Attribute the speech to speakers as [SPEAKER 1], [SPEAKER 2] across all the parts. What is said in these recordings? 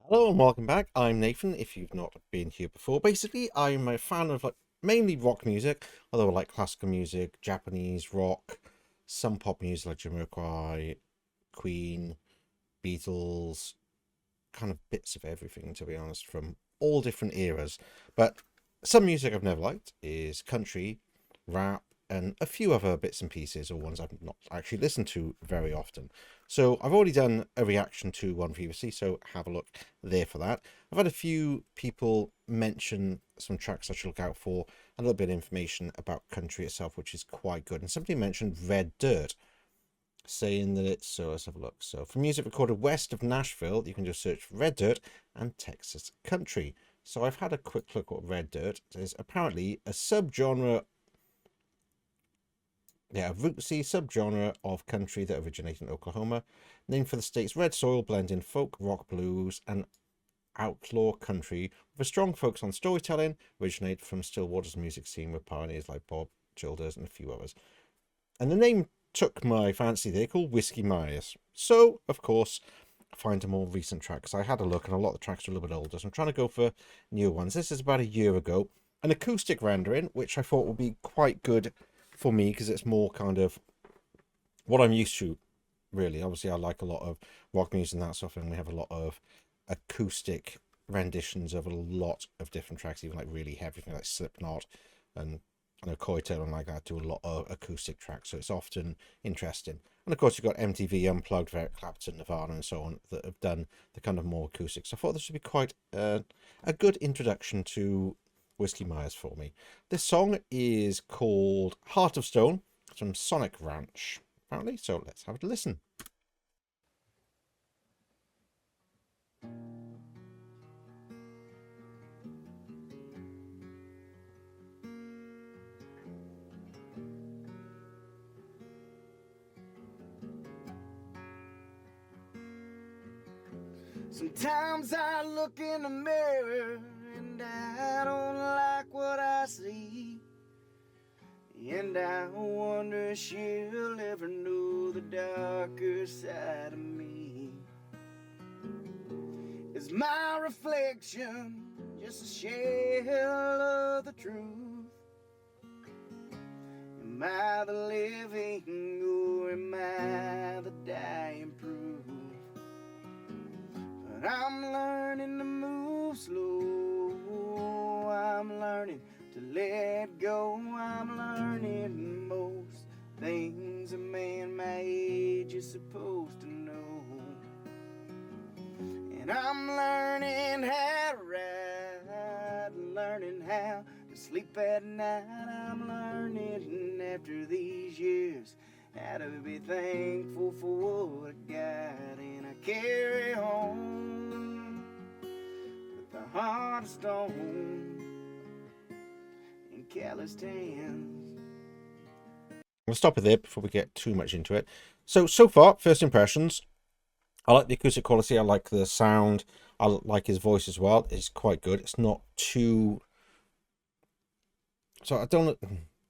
[SPEAKER 1] Hello and welcome back. I'm Nathan, if you've not been here before. Basically, I'm a fan of mainly rock music, although I like classical music, Japanese rock, some pop music like Jamiroquai, Queen, Beatles, kind of bits of everything, to be honest, from all different eras. But some music I've never liked is country, rap, and a few other bits and pieces, or ones I've not actually listened to very often. So I've already done a reaction to one previously, so have a look there for that. I've had a few people mention some tracks I should look out for, a little bit of information about country itself, which is quite good. And somebody mentioned Red Dirt, saying that it's, so let's have a look. So for music recorded west of Nashville, you can just search for Red Dirt and Texas country. So I've had a quick look at Red Dirt. There's apparently a subgenre, a rootsy subgenre of country that originated in Oklahoma, named for the state's red soil, blending folk, rock, blues, and outlaw country with a strong focus on storytelling. Originated from Stillwater's music scene with pioneers like Bob Childers and a few others. And the name took my fancy there, called Whiskey Myers. So, of course, find a more recent track, because I had a look and a lot of the tracks are a little bit older, so I'm trying to go for newer ones. This is about a year ago. An acoustic rendering, which I thought would be quite good for me, because it's more kind of what I'm used to, really. Obviously, I like a lot of rock music and that sort of thing. We have a lot of acoustic renditions of a lot of different tracks, even like really heavy things like Slipknot and I know Coito and like that do a lot of acoustic tracks, so it's often interesting. And of course, you've got MTV Unplugged, Eric Clapton, Nirvana, and so on that have done the kind of more acoustic. So I thought this would be quite a good introduction to Whiskey Myers for me. This song is called Heart of Stone. It's from Sonic Ranch, apparently. So let's have a listen.
[SPEAKER 2] Sometimes I look in the mirror and I don't like what I see. And I wonder if she'll ever know the darker side of me. Is my reflection just a shell of the truth? Am I the living or am I the dying proof? But I'm learning to move slow. I'm learning to let go. I'm learning most things a man my age is supposed to know. And I'm learning how to ride, learning how to sleep at night. I'm learning after these years how to be thankful for what I got. And I carry home with a heart of stone and calloused hands.
[SPEAKER 1] We'll stop it there before we get too much into it. So far, first impressions. I like the acoustic quality. I like the sound. I like his voice as well. It's quite good. It's not too. So I don't.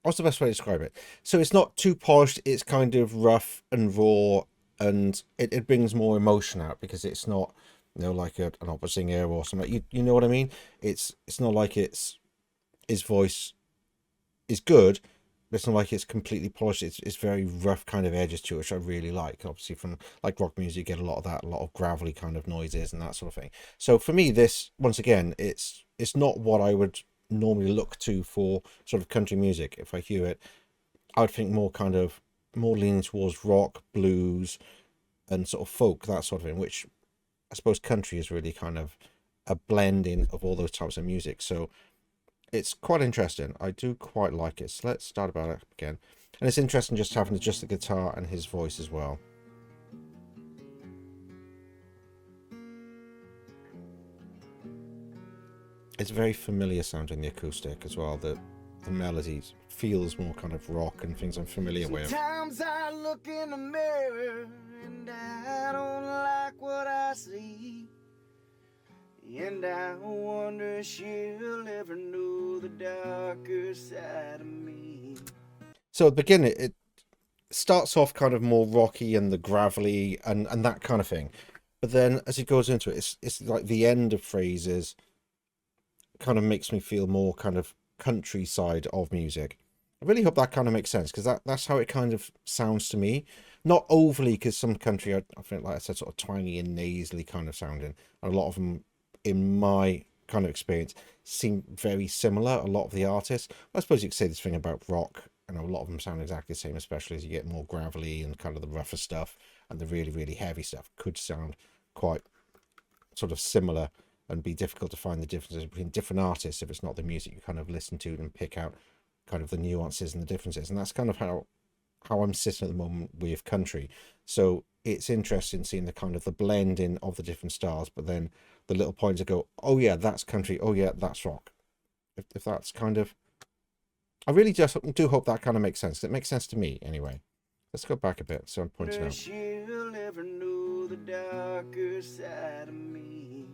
[SPEAKER 1] What's the best way to describe it? So it's not too polished. It's kind of rough and raw, and it brings more emotion out because it's not, like an opera singer or something. You know what I mean? It's not like his voice is good, but it's not like it's completely polished. It's very rough kind of edges to it, which I really like. Obviously, from like rock music, you get a lot of that, a lot of gravelly kind of noises and that sort of thing. So for me, this once again, it's not what I would normally look to for sort of country music. If I hear it, I would think more leaning towards rock, blues, and sort of folk, that sort of thing. Which I suppose country is really kind of a blending of all those types of music. So it's quite interesting. I do quite like it. So let's start about it again. And it's interesting just having just the guitar and his voice as well. It's very familiar sounding, the acoustic as well. The melodies feels more kind of rock and things I'm familiar with.
[SPEAKER 2] Sometimes I look in the mirror and I don't like what I see. And I wonder if she'll ever know the darker side of me.
[SPEAKER 1] So at the beginning, it starts off kind of more rocky and the gravelly and that kind of thing. But then as it goes into it, it's like the end of phrases kind of makes me feel more kind of countryside of music. I really hope that kind of makes sense, because that's how it kind of sounds to me. Not overly, because some country, I think, like I said, sort of twangy and nasally kind of sounding. And a lot of them, in my kind of experience, seem very similar. A lot of the artists. I suppose you could say this thing about rock. You know, a lot of them sound exactly the same, especially as you get more gravelly and kind of the rougher stuff, and the really, really heavy stuff could sound quite sort of similar, and be difficult to find the differences between different artists if it's not the music you kind of listen to and pick out kind of the nuances and the differences. And that's kind of how I'm sitting at the moment with country. So it's interesting seeing the kind of the blending of the different styles, but then the little points that go, oh yeah, that's country, oh yeah, that's rock. If that's kind of, I really just do hope that kind of makes sense. It makes sense to me anyway. Let's go back a bit. So I'm pointing out.
[SPEAKER 2] She'll ever know the darker side of me.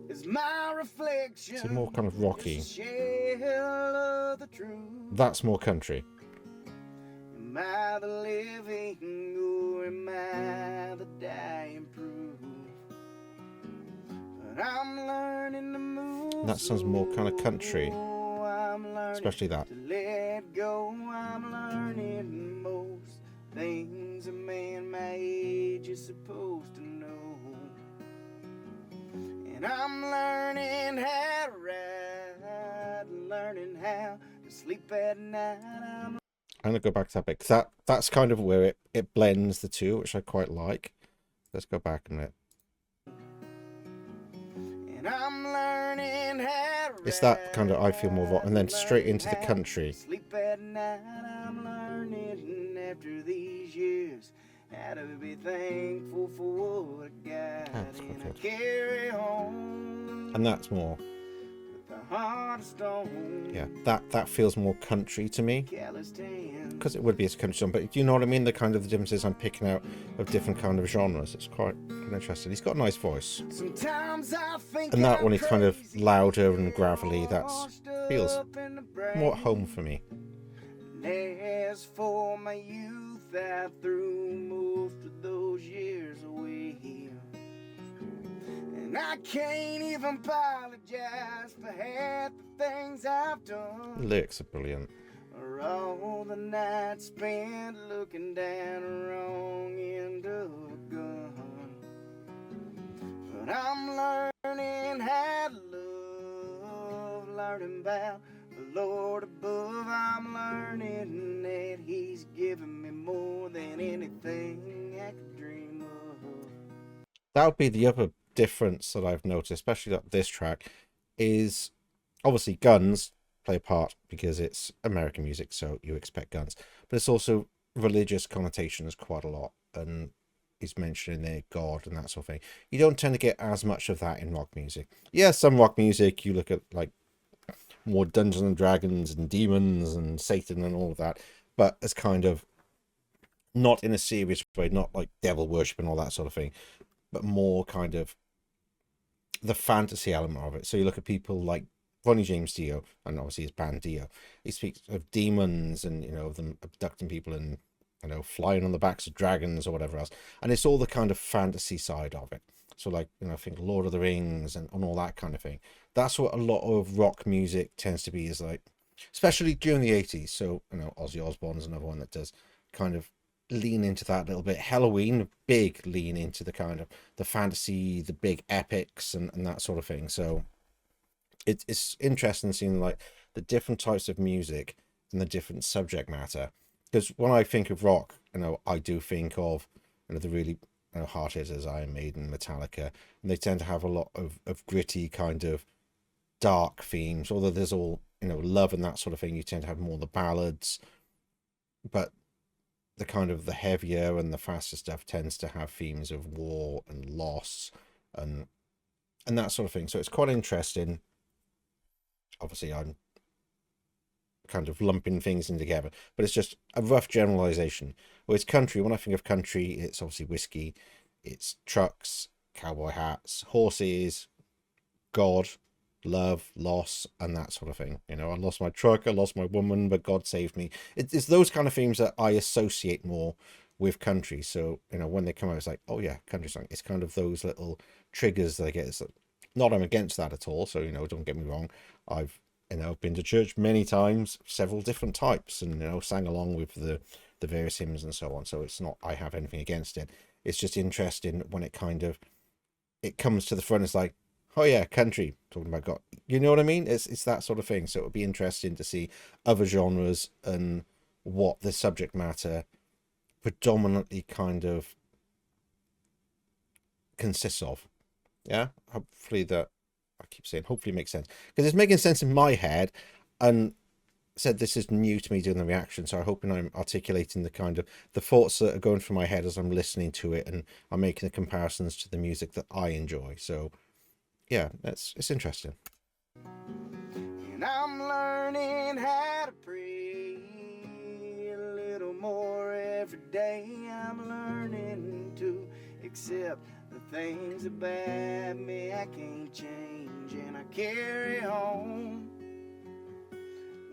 [SPEAKER 2] Is my reflection.
[SPEAKER 1] It's more kind of rocky.
[SPEAKER 2] Of the truth.
[SPEAKER 1] That's more country.
[SPEAKER 2] Am I the living or am I the dying proof? But I'm learning to move.
[SPEAKER 1] That sounds more kind of country. Especially that.
[SPEAKER 2] To let go, I'm learning most things a man my age is supposed to know. And I'm learning how to ride, learning how to sleep at night. I'm
[SPEAKER 1] gonna go back to that bit, because that's kind of where it blends the two, which I quite like. Let's go back a minute.
[SPEAKER 2] And I'm learning how to
[SPEAKER 1] it's that kind of I feel more rock, and then straight into the country.
[SPEAKER 2] Sleep at night, I'm learning after these years how to be thankful for what I got, and I carry on.
[SPEAKER 1] And that's more. Yeah, that feels more country to me, because it would be a country song, but do you know what I mean? The kind of the differences I'm picking out of different kind of genres. It's quite interesting. He's got a nice voice, and that one is kind of louder and gravelly. That feels more at home for me.
[SPEAKER 2] As for my youth, I threw most of those years away. And I can't even apologize for half the things I've done.
[SPEAKER 1] The lyrics are brilliant.
[SPEAKER 2] Or all the nights spent looking down the wrong end of a gun. But I'm learning how to love, learning about the Lord above. I'm learning that He's given me more than anything I could dream of.
[SPEAKER 1] That would be the other difference that I've noticed, especially that this track, is obviously guns play a part because it's American music, so you expect guns, but it's also religious connotations quite a lot, and he's mentioning there God and that sort of thing. You don't tend to get as much of that in rock music. Yeah, some rock music you look at like more Dungeons and Dragons and demons and Satan and all of that, but it's kind of not in a serious way, not like devil worship and all that sort of thing, but more kind of the fantasy element of it. So you look at people like Ronnie James Dio, and obviously his band Dio. He speaks of demons and, you know, of them abducting people and, you know, flying on the backs of dragons or whatever else. And it's all the kind of fantasy side of it. So like, you know, I think Lord of the Rings and all that kind of thing. That's what a lot of rock music tends to be, is like, especially during the 80s. So, you know, Ozzy Osbourne's another one that does kind of lean into that a little bit. Halloween, big lean into the kind of the fantasy, the big epics and that sort of thing. So it's interesting seeing like the different types of music and the different subject matter, because when I think of rock, you know, I do think of, you know, the really, you know, hard hitters, Iron Maiden, Metallica, and they tend to have a lot of gritty kind of dark themes, although there's all, you know, love and that sort of thing. You tend to have more the ballads, but the kind of the heavier and the faster stuff tends to have themes of war and loss and that sort of thing. So it's quite interesting. Obviously I'm kind of lumping things in together, but it's just a rough generalization. Whereas country, when I think of country, it's obviously whiskey, it's trucks, cowboy hats, horses, God, love, loss, and that sort of thing. You know, I lost my truck, I lost my woman, but God saved me. It's those kind of themes that I associate more with country. So, when they come out, it's like, oh yeah, country song. It's kind of those little triggers that I get. It's not I'm against that at all. So, don't get me wrong. I've, been to church many times, several different types, and, sang along with the various hymns and so on. So it's not, I have anything against it. It's just interesting when it comes to the front. It's like, oh yeah, country, talking about God. You know what I mean? It's that sort of thing. So it would be interesting to see other genres and what the subject matter predominantly kind of consists of. Yeah, hopefully that, I keep saying hopefully makes sense, because it's making sense in my head. And said this is new to me doing the reaction, so I'm hoping I'm articulating the kind of the thoughts that are going through my head as I'm listening to it, and I'm making the comparisons to the music that I enjoy. So yeah, it's interesting.
[SPEAKER 2] And I'm learning how to pray a little more every day. I'm learning to accept the things about me I can't change, and I carry on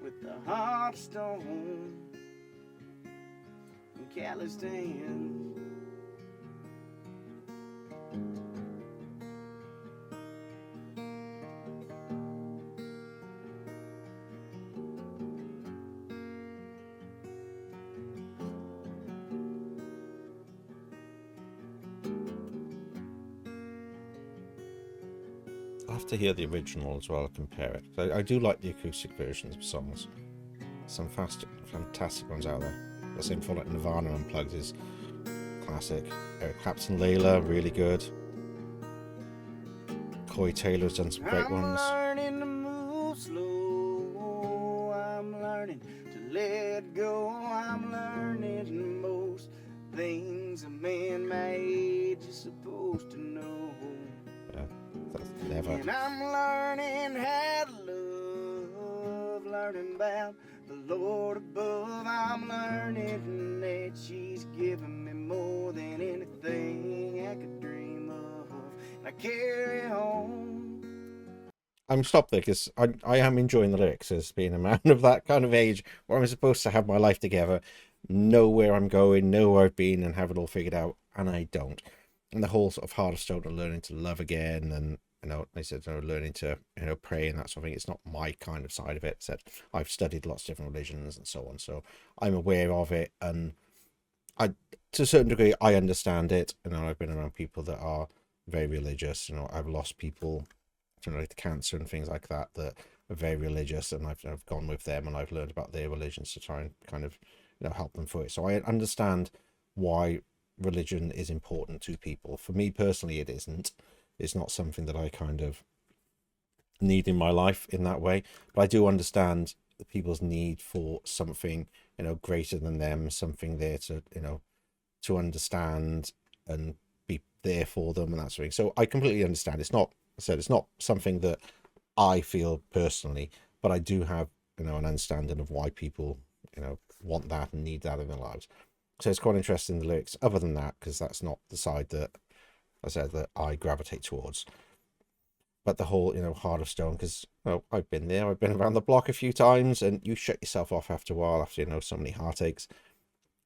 [SPEAKER 2] with the heart of stone and calloused hands.
[SPEAKER 1] I'll have to hear the original as well, compare it. I do like the acoustic versions of songs. Some fantastic ones out there. The same for like Nirvana Unplugged is classic. Eric Clapton, Layla, really good. Corey Taylor's done some great ones.
[SPEAKER 2] I'm learning to move slow. I'm learning to let go. I'm learning most things a man my age is supposed to know.
[SPEAKER 1] Yeah, that's never.
[SPEAKER 2] And I'm learning how to love, learning about the Lord above. I'm learning that she's given me more than anything I could dream of. And I carry on.
[SPEAKER 1] I'm stopped there because I am enjoying the lyrics as being a man of that kind of age where I'm supposed to have my life together, know where I'm going, know where I've been, and have it all figured out, and I don't. And the whole sort of Heart of Stone of learning to love again, and they said learning to pray and that sort of thing. It's not my kind of side of it. Said I've studied lots of different religions and so on, so I'm aware of it, and I, to a certain degree, I understand it. I've been around people that are very religious. I've lost people to cancer and things like that that are very religious, and I've gone with them and I've learned about their religions to try and kind of help them through it. So I understand why religion is important to people. For me personally, it isn't. It's not something that I kind of need in my life in that way, but I do understand the people's need for something greater than them, something there to to understand and be there for them and that sort of thing. So I completely understand. It's not, I said, it's not something that I feel personally, but I do have an understanding of why people want that and need that in their lives. So it's quite interesting, the lyrics, other than that, because that's not the side that I said that I gravitate towards. But the whole Heart of Stone, because I've been there, I've been around the block a few times, and you shut yourself off after a while, after so many heartaches,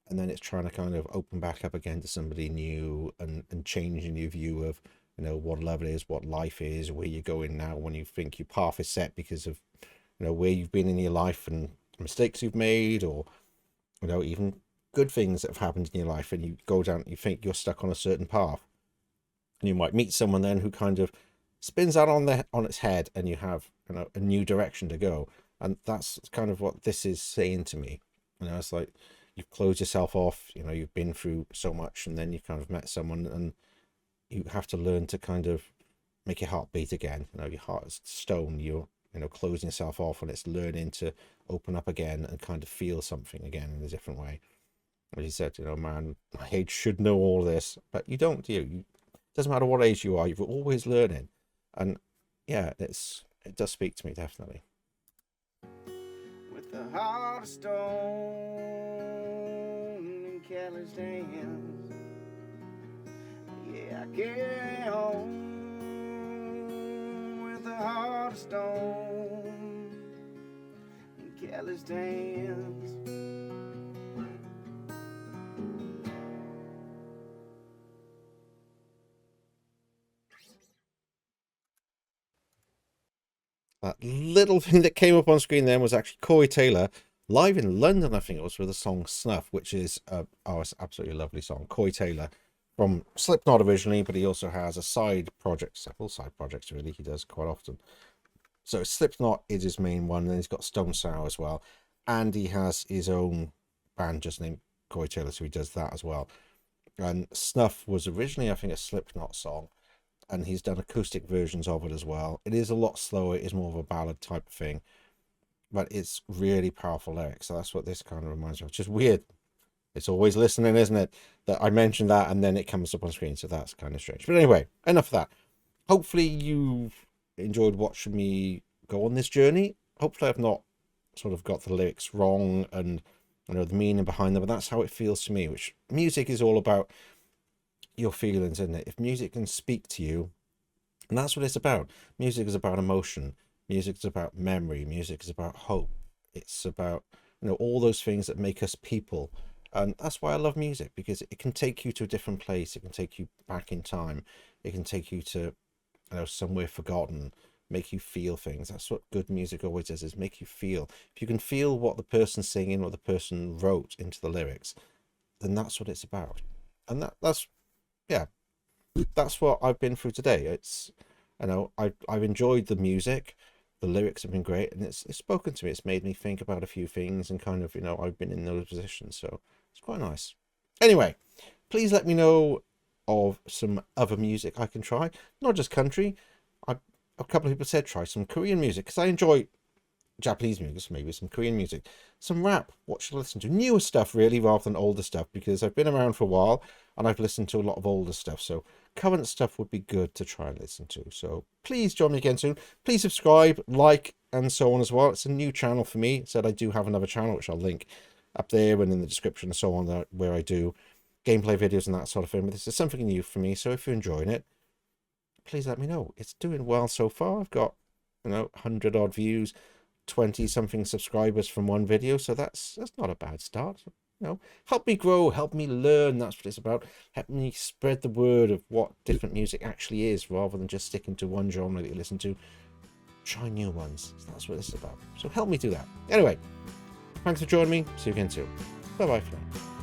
[SPEAKER 1] and then it's trying to kind of open back up again to somebody new, and changing your view of what love is, what life is, where you're going now, when you think your path is set because of where you've been in your life and mistakes you've made, or even good things that have happened in your life, and you go down, you think you're stuck on a certain path, and you might meet someone then who kind of spins that on its head, and you have a new direction to go. And that's kind of what this is saying to me. It's like you've closed yourself off, you've been through so much, and then you've kind of met someone, and you have to learn to kind of make your heart beat again. Your heart is stone, you're closing yourself off, and it's learning to open up again and kind of feel something again in a different way. As you said, man, my age should know all this, but you don't, do you? It doesn't matter what age you are, you're always learning. And yeah, it does speak to me, definitely.
[SPEAKER 2] With the heart of stone and calloused hands, yeah, I carry on with a heart of stone and calloused hands.
[SPEAKER 1] That little thing that came up on screen then was actually Corey Taylor live in London, I think it was, with the song Snuff, which is it's an absolutely lovely song. Corey Taylor from Slipknot originally, but he also has a side project, several side projects really, he does quite often. So Slipknot is his main one, and then he's got Stone Sour as well. And he has his own band just named Corey Taylor, so he does that as well. And Snuff was originally, I think, a Slipknot song, and he's done acoustic versions of it as well. It is a lot slower, it is more of a ballad type of thing, but it's really powerful lyrics. So that's what this kind of reminds me of. It's just weird. It's always listening, isn't it? That I mentioned that and then it comes up on screen, so that's kind of strange. But anyway, enough of that. Hopefully you've enjoyed watching me go on this journey. Hopefully I've not sort of got the lyrics wrong and the meaning behind them, but that's how it feels to me, which music is all about your feelings, isn't it? If music can speak to you, and that's what it's about. Music is about emotion. Music is about memory. Music is about hope. It's about, all those things that make us people. And that's why I love music, because it can take you to a different place. It can take you back in time. It can take you to, somewhere forgotten, make you feel things. That's what good music always does, is make you feel. If you can feel what the person's singing, what the person wrote into the lyrics, then that's what it's about. And that's what I've been through today. It's, I've enjoyed the music, the lyrics have been great, and it's spoken to me. It's made me think about a few things, and kind of, I've been in those positions, so it's quite nice. Anyway, please let me know of some other music I can try, not just country. A couple of people said try some Korean music, because I enjoy Japanese music, so maybe some Korean music, some rap. What should I listen to? Newer stuff, really, rather than older stuff, because I've been around for a while and I've listened to a lot of older stuff. So current stuff would be good to try and listen to. So please join me again soon. Please subscribe, like, and so on as well. It's a new channel for me. Said I do have another channel, which I'll link up there and in the description and so on, where I do gameplay videos and that sort of thing. But this is something new for me. So if you're enjoying it, please let me know. It's doing well so far. I've got 100 odd views, 20 something subscribers from one video, so that's not a bad start. Help me grow, help me learn. That's what it's about. Help me spread the word of what different music actually is, rather than just sticking to one genre that you listen to. Try new ones. That's what this is about. So help me do that. Anyway, thanks for joining me. See you again soon. Bye bye for now.